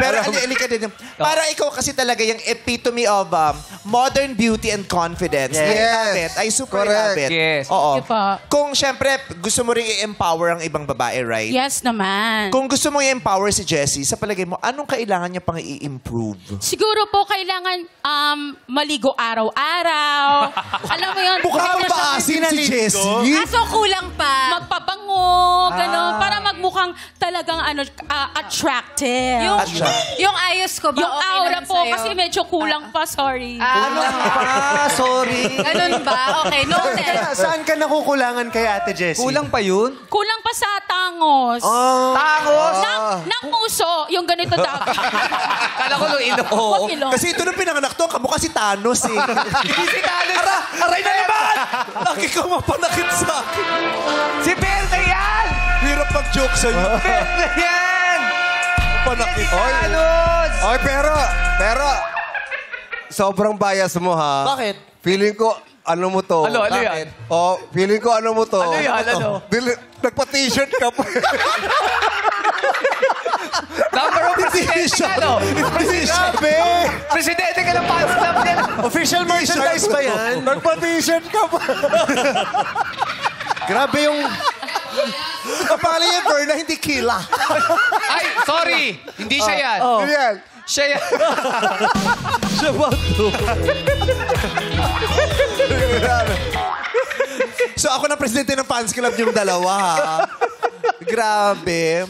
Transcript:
Pero alika din. Parang ikaw kasi talaga yung epitome of modern beauty and confidence. Yes. I love it. I super love it. Yes. Oo. Sige pa. Kung syempre, gusto mo rin i-empower ang ibang babae, right? Yes naman. Kung gusto mo i-empower si Jessie, sa palagay mo, anong kailangan niya pang i-improve? Siguro po kailangan maligo araw-araw. Alam mo yun? Mukha hindi ba siya- asin si Jessie? Aso kulang pa. Magpabango, gano'n, para magmukhang talagang attractive. Yung ayos ko ba? Yung okay aura naman po, sa'yo? kasi medyo kulang pa, sorry. Sorry. Ganun ba? Okay, noted. Saan ka nakukulangan kay Ate Jessie? Kulang pa yun? Kulang pa sa tangos. Tangos! Ng puso, yung ganito dapat. Kala ko nung ino. Huwag ilong. Kasi ito nung pinanganak to, kamukha si Thanos eh. Hindi si Thanos. Aray na naman! Laki ka mapanakit sa akin. Si Berta yan! Hirap mag-joke sa'yo. Berta yan! Panakit. Thanos! Oy, pero, sobrang bias mo, ha? Bakit? Feeling ko, ano mo to? Ano Bakit? yan? Oh, feeling ko, ano mo to? Ano yan? Ano? Nagpa-t-shirt ka pa. Number of presidente ka, no? Grabe! Presidente ka ng fans club niya. Official merchandise ba yan? Nagpa-t-shirt ka pa. Grabe yung... Kapali yung Berna, hindi kila. Ay, sorry. Hindi siya yan. Ano yan? Siya yan. So ako na presidente ng fans club yung dalawa, ha? Grabe.